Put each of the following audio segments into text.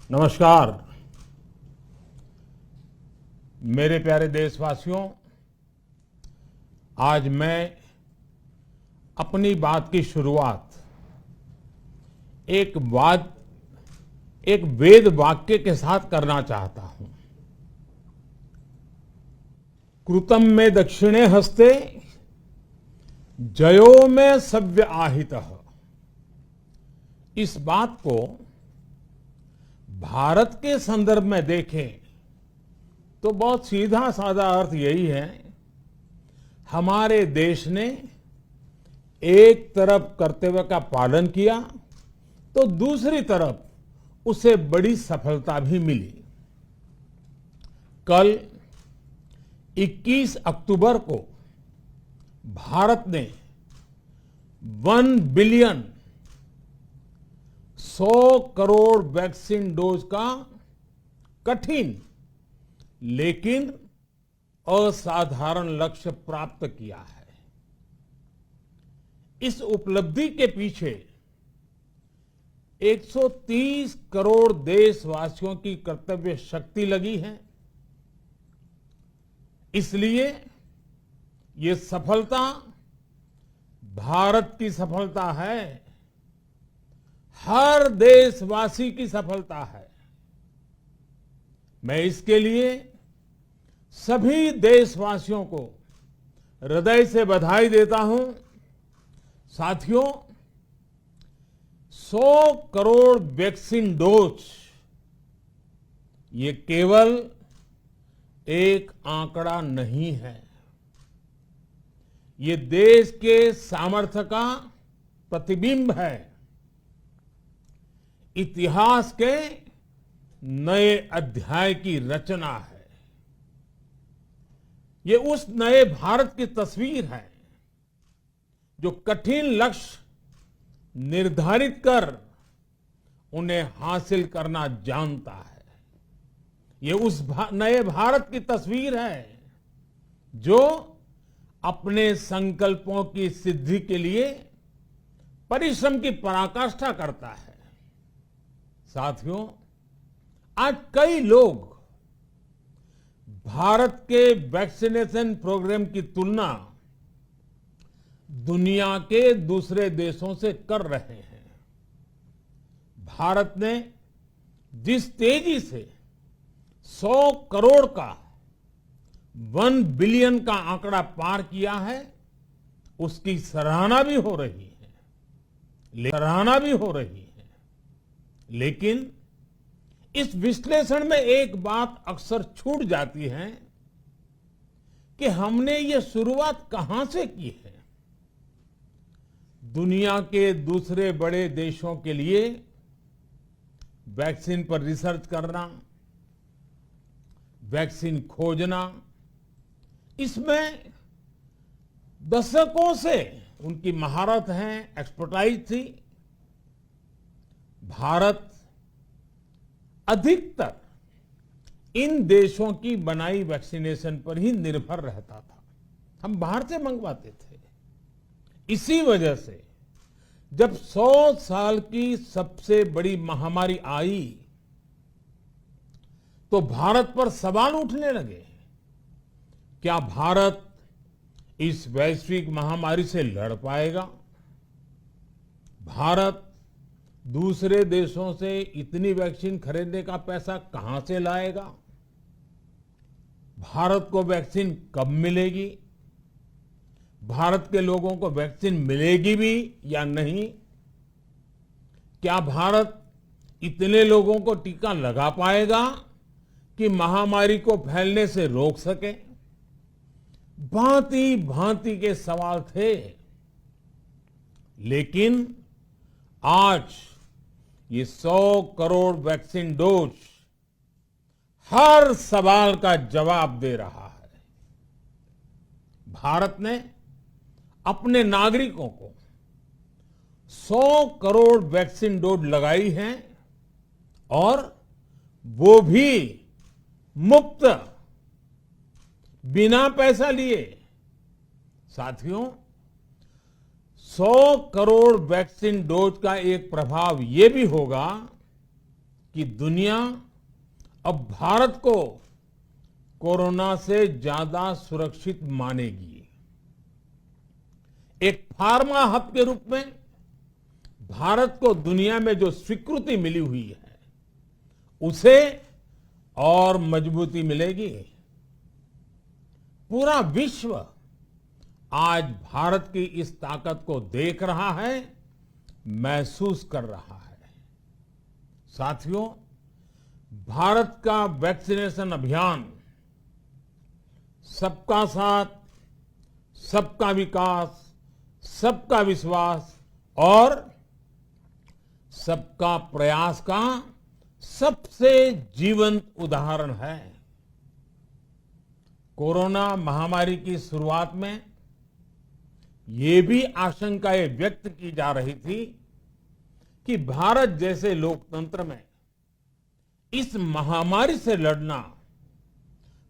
नमस्कार मेरे प्यारे देशवासियों। आज मैं अपनी बात की शुरुआत एक वेद वाक्य के साथ करना चाहता हूं। कृतं में दक्षिणे हस्ते जयो में सव्य आहितः। इस बात को भारत के संदर्भ में देखें तो बहुत सीधा साधा अर्थ यही है, हमारे देश ने एक तरफ कर्तव्य का पालन किया तो दूसरी तरफ उसे बड़ी सफलता भी मिली। कल 21 अक्टूबर को भारत ने 1 बिलियन 100 करोड़ वैक्सीन डोज का कठिन लेकिन असाधारण लक्ष्य प्राप्त किया है। इस उपलब्धि के पीछे 130 करोड़ देशवासियों की कर्तव्य शक्ति लगी है। इसलिए ये सफलता भारत की सफलता है, हर देशवासी की सफलता है। मैं इसके लिए सभी देशवासियों को हृदय से बधाई देता हूं। साथियों, 100 करोड़ वैक्सीन डोज ये केवल एक आंकड़ा नहीं है, ये देश के सामर्थ्य का प्रतिबिंब है, इतिहास के नए अध्याय की रचना है। ये उस नए भारत की तस्वीर है जो कठिन लक्ष्य निर्धारित कर उन्हें हासिल करना जानता है। ये उस नए भारत की तस्वीर है जो अपने संकल्पों की सिद्धि के लिए परिश्रम की पराकाष्ठा करता है। साथियों, आज कई लोग भारत के वैक्सीनेशन प्रोग्राम की तुलना दुनिया के दूसरे देशों से कर रहे हैं। भारत ने जिस तेजी से 100 करोड़ का 1 बिलियन का आंकड़ा पार किया है, उसकी सराहना भी हो रही है। लेकिन इस विश्लेषण में एक बात अक्सर छूट जाती है कि हमने ये शुरुआत कहां से की है। दुनिया के दूसरे बड़े देशों के लिए वैक्सीन पर रिसर्च करना, वैक्सीन खोजना, इसमें दशकों से उनकी महारत है, एक्सपर्टाइज थी। भारत अधिकतर इन देशों की बनाई वैक्सीनेशन पर ही निर्भर रहता था, हम बाहर से मंगवाते थे। इसी वजह से जब 100 साल की सबसे बड़ी महामारी आई तो भारत पर सवाल उठने लगे, क्या भारत इस वैश्विक महामारी से लड़ पाएगा? भारत दूसरे देशों से इतनी वैक्सीन खरीदने का पैसा कहां से लाएगा? भारत को वैक्सीन कब मिलेगी? भारत के लोगों को वैक्सीन मिलेगी भी या नहीं? क्या भारत इतने लोगों को टीका लगा पाएगा कि महामारी को फैलने से रोक सके? भांति भांति के सवाल थे। लेकिन आज ये 100 करोड़ वैक्सीन डोज हर सवाल का जवाब दे रहा है। भारत ने अपने नागरिकों को 100 करोड़ वैक्सीन डोज लगाई हैं और वो भी मुफ्त, बिना पैसा लिए। साथियों, 100 करोड़ वैक्सीन डोज का एक प्रभाव ये भी होगा कि दुनिया अब भारत को कोरोना से ज्यादा सुरक्षित मानेगी। एक फार्मा हब के रूप में भारत को दुनिया में जो स्वीकृति मिली हुई है, उसे और मजबूती मिलेगी। पूरा विश्व आज भारत की इस ताकत को देख रहा है, महसूस कर रहा है। साथियों, भारत का वैक्सीनेशन अभियान सबका साथ, सबका विकास, सबका विश्वास और सबका प्रयास का सबसे जीवंत उदाहरण है। कोरोना महामारी की शुरुआत में ये भी आशंकाएं व्यक्त की जा रही थी कि भारत जैसे लोकतंत्र में इस महामारी से लड़ना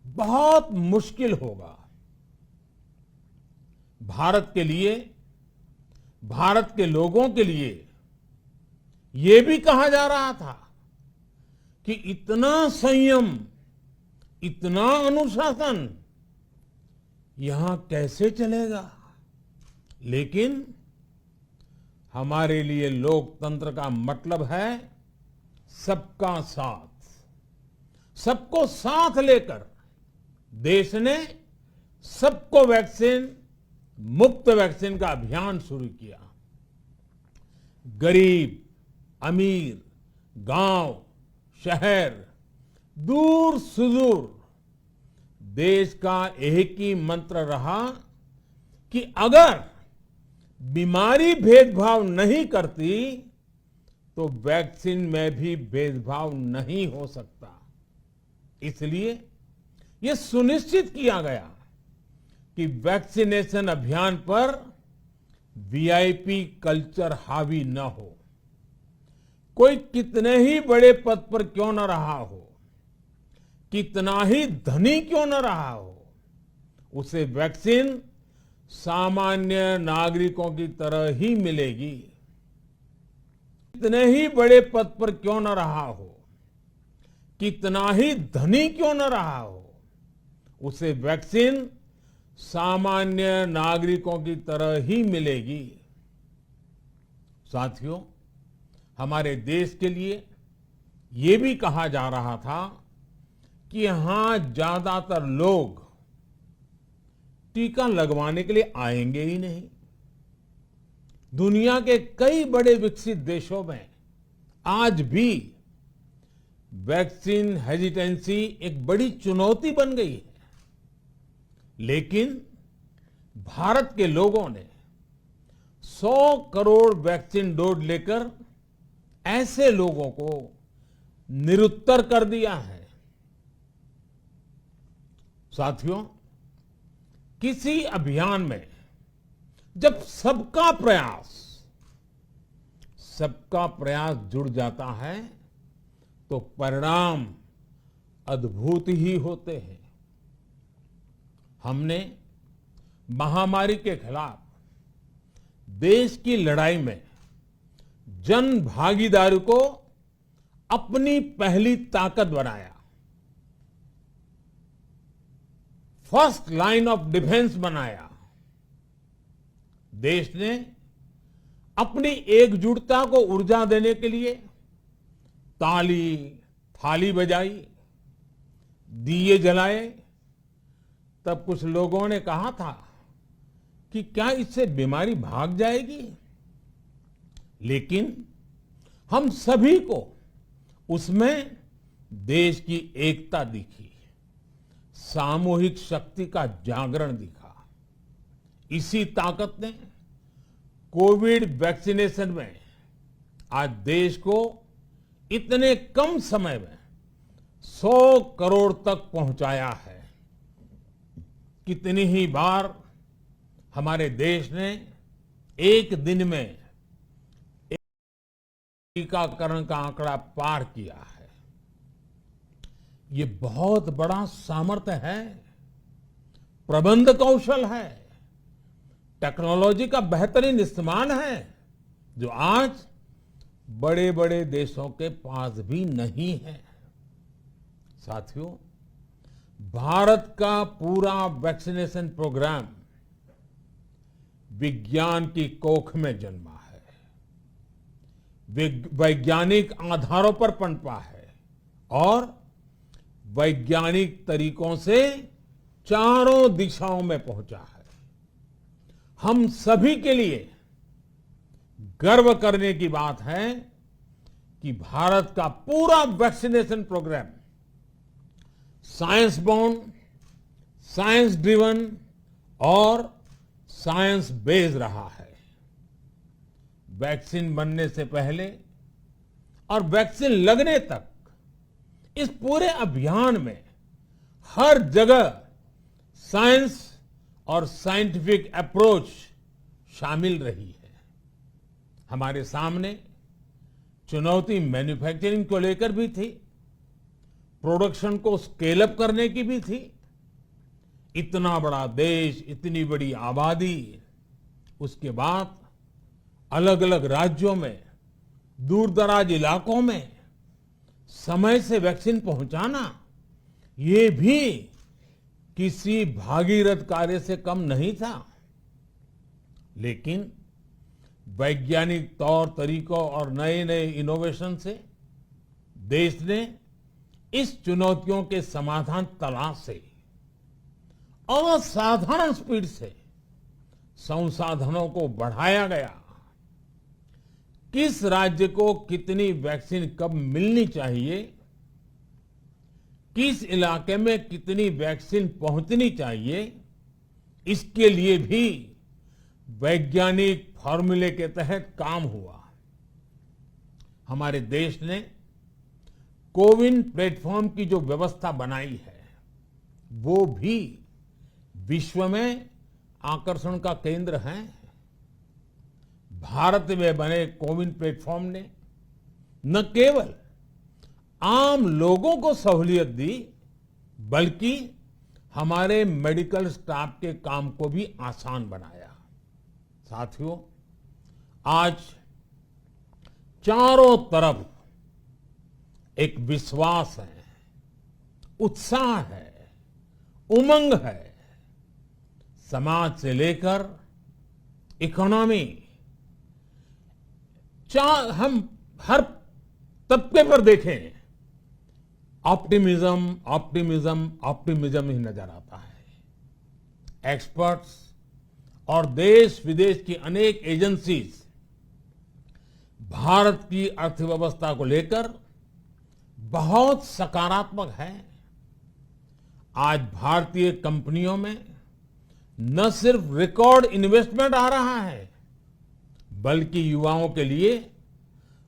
बहुत मुश्किल होगा। भारत के लिए, भारत के लोगों के लिए ये भी कहा जा रहा था कि इतना संयम, इतना अनुशासन यहां कैसे चलेगा। लेकिन हमारे लिए लोकतंत्र का मतलब है सबका साथ। सबको साथ लेकर देश ने सबको वैक्सीन, मुफ्त वैक्सीन का अभियान शुरू किया। गरीब, अमीर, गांव, शहर, दूर सुदूर, देश का एक ही मंत्र रहा कि अगर बीमारी भेदभाव नहीं करती तो वैक्सीन में भी भेदभाव नहीं हो सकता। इसलिए यह सुनिश्चित किया गया कि वैक्सीनेशन अभियान पर वीआईपी कल्चर हावी न हो। कोई कितने ही बड़े पद पर क्यों न रहा हो, कितना ही धनी क्यों न रहा हो, उसे वैक्सीन सामान्य नागरिकों की तरह ही मिलेगी। कितने ही बड़े पद पर क्यों न रहा हो, कितना ही धनी क्यों न रहा हो, उसे वैक्सीन सामान्य नागरिकों की तरह ही मिलेगी। साथियों, हमारे देश के लिए ये भी कहा जा रहा था कि यहां ज्यादातर लोग टीका लगवाने के लिए आएंगे ही नहीं। दुनिया के कई बड़े विकसित देशों में आज भी वैक्सीन हेजिटेंसी एक बड़ी चुनौती बन गई है। लेकिन भारत के लोगों ने 100 करोड़ वैक्सीन डोज लेकर ऐसे लोगों को निरुत्तर कर दिया है। साथियों, किसी अभियान में जब सबका प्रयास जुड़ जाता है तो परिणाम अद्भुत ही होते हैं। हमने महामारी के खिलाफ देश की लड़ाई में जन भागीदारी को अपनी पहली ताकत बनाया। फर्स्ट लाइन ऑफ डिफेंस बनाया। देश ने अपनी एकजुटता को ऊर्जा देने के लिए ताली, थाली बजाई, दिए जलाए। तब कुछ लोगों ने कहा था कि क्या इससे बीमारी भाग जाएगी? लेकिन हम सभी को उसमें देश की एकता दिखी, सामूहिक शक्ति का जागरण दिखा। इसी ताकत ने कोविड वैक्सीनेशन में आज देश को इतने कम समय में 100 करोड़ तक पहुंचाया है। कितनी ही बार हमारे देश ने एक दिन में टीकाकरण का आंकड़ा पार किया है। ये बहुत बड़ा सामर्थ्य है, प्रबंध कौशल है, टेक्नोलॉजी का बेहतरीन इस्तेमाल है, जो आज बड़े बड़े देशों के पास भी नहीं है। साथियों, भारत का पूरा वैक्सीनेशन प्रोग्राम विज्ञान की कोख में जन्मा है, वैज्ञानिक आधारों पर पनपा है और वैज्ञानिक तरीकों से चारों दिशाओं में पहुंचा है। हम सभी के लिए गर्व करने की बात है कि भारत का पूरा vaccination program science born, science driven और साइंस बेस्ड रहा है। वैक्सीन बनने से पहले और वैक्सीन लगने तक इस पूरे अभियान में हर जगह साइंस और साइंटिफिक अप्रोच शामिल रही है। हमारे सामने चुनौती मैन्युफैक्चरिंग को लेकर भी थी, प्रोडक्शन को स्केल अप करने की भी थी। इतना बड़ा देश, इतनी बड़ी आबादी, उसके बाद अलग अलग राज्यों में, दूर दराज इलाकों में समय से वैक्सीन पहुंचाना, ये भी किसी भागीरथ कार्य से कम नहीं था। लेकिन वैज्ञानिक तौर तरीकों और नए नए इनोवेशन से देश ने इस चुनौतियों के समाधान तलाश से असाधारण स्पीड से संसाधनों को बढ़ाया गया। किस राज्य को कितनी वैक्सीन कब मिलनी चाहिए, किस इलाके में कितनी वैक्सीन पहुंचनी चाहिए, इसके लिए भी वैज्ञानिक फॉर्मूले के तहत काम हुआ। हमारे देश ने कोविन प्लेटफॉर्म की जो व्यवस्था बनाई है, वो भी विश्व में आकर्षण का केंद्र है। भारत में बने कोविन प्लेटफॉर्म ने न केवल आम लोगों को सहूलियत दी, बल्कि हमारे मेडिकल स्टाफ के काम को भी आसान बनाया। साथियों, आज चारों तरफ एक विश्वास है, उत्साह है, उमंग है। समाज से लेकर इकोनॉमी, हम हर तबके पर देखें, ऑप्टिमिज्म ऑप्टिमिज्म ऑप्टिमिज्म ही नजर आता है। एक्सपर्ट्स और देश विदेश की अनेक एजेंसीज भारत की अर्थव्यवस्था को लेकर बहुत सकारात्मक है। आज भारतीय कंपनियों में न सिर्फ रिकॉर्ड इन्वेस्टमेंट आ रहा है, बल्कि युवाओं के लिए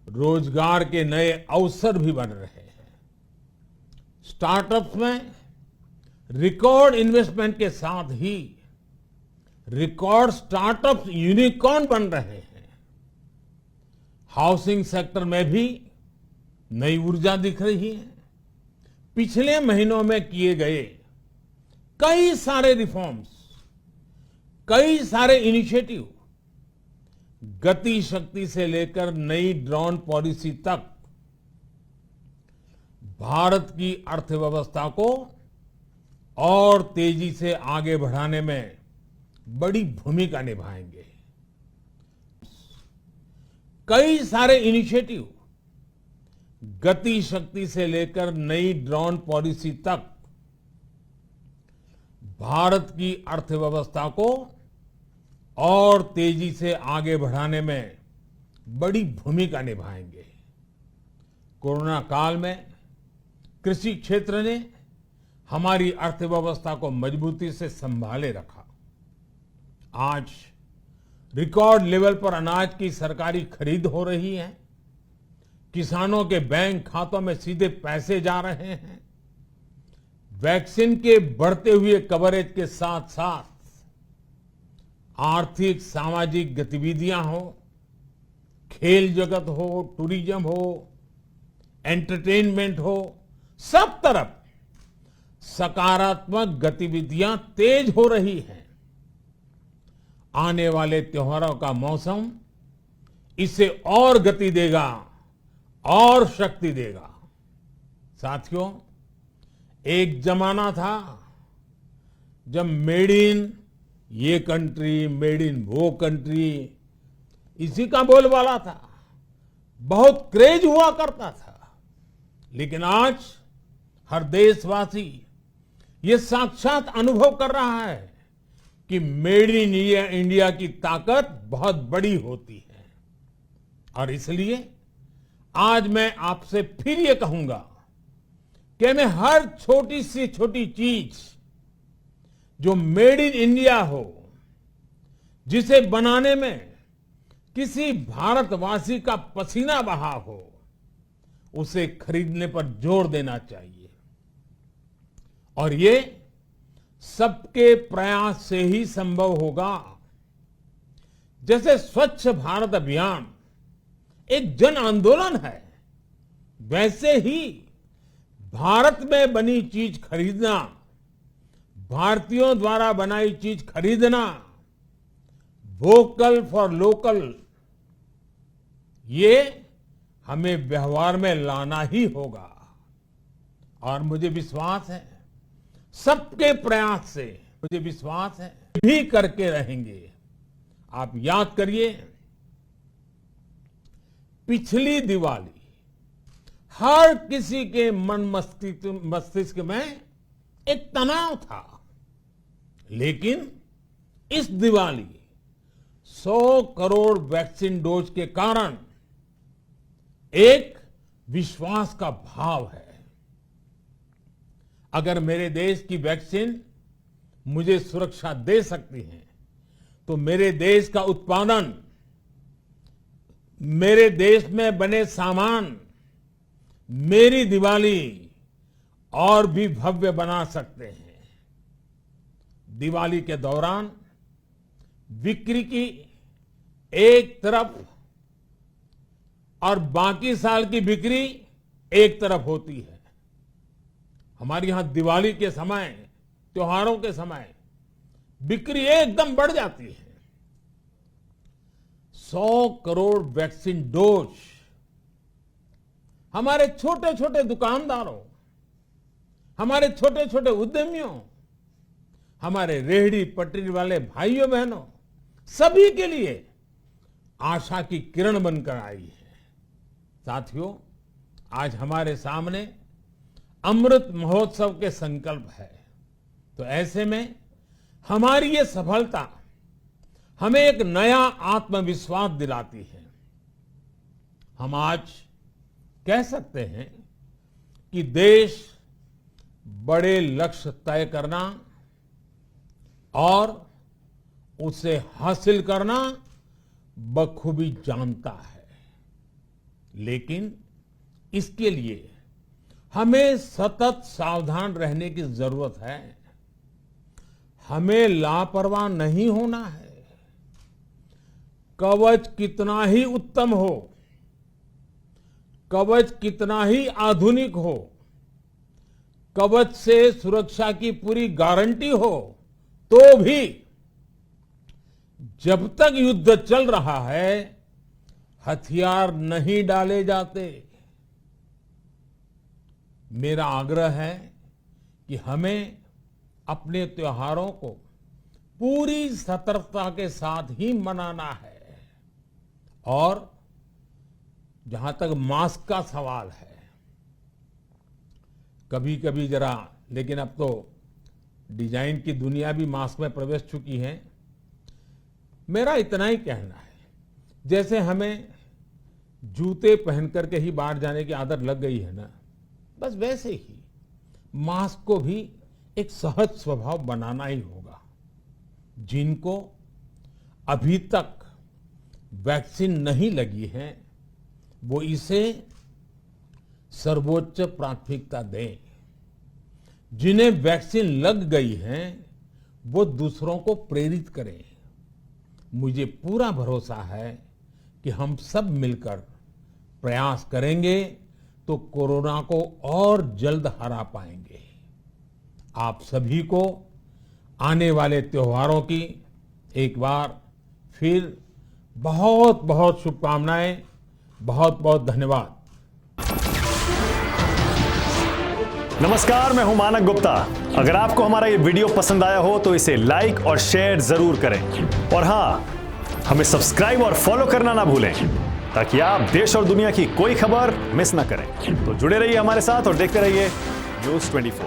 रोजगार के नए अवसर भी बन रहे हैं। स्टार्टअप्स में रिकॉर्ड इन्वेस्टमेंट के साथ ही रिकॉर्ड स्टार्टअप्स यूनिकॉर्न बन रहे हैं। हाउसिंग सेक्टर में भी नई ऊर्जा दिख रही है। पिछले महीनों में किए गए कई सारे रिफॉर्म्स, कई सारे इनिशिएटिव, गति शक्ति से लेकर नई ड्रोन पॉलिसी तक भारत की अर्थव्यवस्था को और तेजी से आगे बढ़ाने में बड़ी भूमिका निभाएंगे। कई सारे इनिशिएटिव, गति शक्ति से लेकर नई ड्रोन पॉलिसी तक भारत की अर्थव्यवस्था को और तेजी से आगे बढ़ाने में बड़ी भूमिका निभाएंगे। कोरोना काल में कृषि क्षेत्र ने हमारी अर्थव्यवस्था को मजबूती से संभाले रखा। आज रिकॉर्ड लेवल पर अनाज की सरकारी खरीद हो रही है। किसानों के बैंक खातों में सीधे पैसे जा रहे हैं। वैक्सीन के बढ़ते हुए कवरेज के साथ साथ आर्थिक सामाजिक गतिविधियां हो, खेल जगत हो, टूरिज्म हो, एंटरटेनमेंट हो, सब तरफ सकारात्मक गतिविधियां तेज हो रही हैं। आने वाले त्योहारों का मौसम इसे और गति देगा और शक्ति देगा। साथियों, एक जमाना था जब मेड इन ये कंट्री, मेड इन वो कंट्री, इसी का बोलबाला था, बहुत क्रेज हुआ करता था। लेकिन आज हर देशवासी ये साक्षात अनुभव कर रहा है कि मेड इन इंडिया की ताकत बहुत बड़ी होती है। और इसलिए आज मैं आपसे फिर ये कहूंगा कि मैं हर छोटी से छोटी चीज जो मेड इन इंडिया हो, जिसे बनाने में किसी भारतवासी का पसीना बहा हो, उसे खरीदने पर जोर देना चाहिए। और ये सबके प्रयास से ही संभव होगा। जैसे स्वच्छ भारत अभियान एक जन आंदोलन है, वैसे ही भारत में बनी चीज खरीदना, भारतीयों द्वारा बनाई चीज खरीदना, वोकल फॉर लोकल, ये हमें व्यवहार में लाना ही होगा। और मुझे विश्वास है, सबके प्रयास से मुझे विश्वास है भी करके रहेंगे। आप याद करिए, पिछली दिवाली हर किसी के मन मस्तिष्क में एक तनाव था, लेकिन इस दिवाली 100 करोड़ वैक्सीन डोज के कारण एक विश्वास का भाव है। अगर मेरे देश की वैक्सीन मुझे सुरक्षा दे सकती है, तो मेरे देश का उत्पादन, मेरे देश में बने सामान मेरी दिवाली और भी भव्य बना सकते हैं। दिवाली के दौरान बिक्री की एक तरफ और बाकी साल की बिक्री एक तरफ होती है। हमारे यहां दिवाली के समय, त्योहारों के समय बिक्री एकदम बढ़ जाती है। 100 करोड़ वैक्सीन डोज हमारे छोटे छोटे दुकानदारों, हमारे छोटे छोटे उद्यमियों, हमारे रेहड़ी पटरी वाले भाइयों बहनों, सभी के लिए आशा की किरण बनकर आई है। साथियों, आज हमारे सामने अमृत महोत्सव के संकल्प है। तो ऐसे में हमारी ये सफलता हमें एक नया आत्मविश्वास दिलाती है। हम आज कह सकते हैं कि देश बड़े लक्ष्य तय करना और उसे हासिल करना बखूबी जानता है, लेकिन इसके लिए हमें सतत सावधान रहने की जरूरत है। हमें लापरवाह नहीं होना है। कवच कितना ही उत्तम हो, कवच कितना ही आधुनिक हो, कवच से सुरक्षा की पूरी गारंटी हो, तो भी जब तक युद्ध चल रहा है, हथियार नहीं डाले जाते। मेरा आग्रह है कि हमें अपने त्योहारों को पूरी सतर्कता के साथ ही मनाना है। और जहां तक मास्क का सवाल है, कभी कभी जरा, लेकिन अब तो डिजाइन की दुनिया भी मास्क में प्रवेश चुकी है। मेरा इतना ही कहना है, जैसे हमें जूते पहन करके ही बाहर जाने की आदत लग गई है ना, बस वैसे ही मास्क को भी एक सहज स्वभाव बनाना ही होगा। जिनको अभी तक वैक्सीन नहीं लगी है, वो इसे सर्वोच्च प्राथमिकता दें। जिन्हें वैक्सीन लग गई है, वो दूसरों को प्रेरित करें। मुझे पूरा भरोसा है कि हम सब मिलकर प्रयास करेंगे तो कोरोना को और जल्द हरा पाएंगे। आप सभी को आने वाले त्योहारों की एक बार फिर बहुत बहुत शुभकामनाएं, बहुत बहुत धन्यवाद। नमस्कार, मैं हूं मानक गुप्ता। अगर आपको हमारा ये वीडियो पसंद आया हो तो इसे लाइक और शेयर जरूर करें और हां, हमें सब्सक्राइब और फॉलो करना ना भूलें ताकि आप देश और दुनिया की कोई खबर मिस ना करें। तो जुड़े रहिए हमारे साथ और देखते रहिए News 24।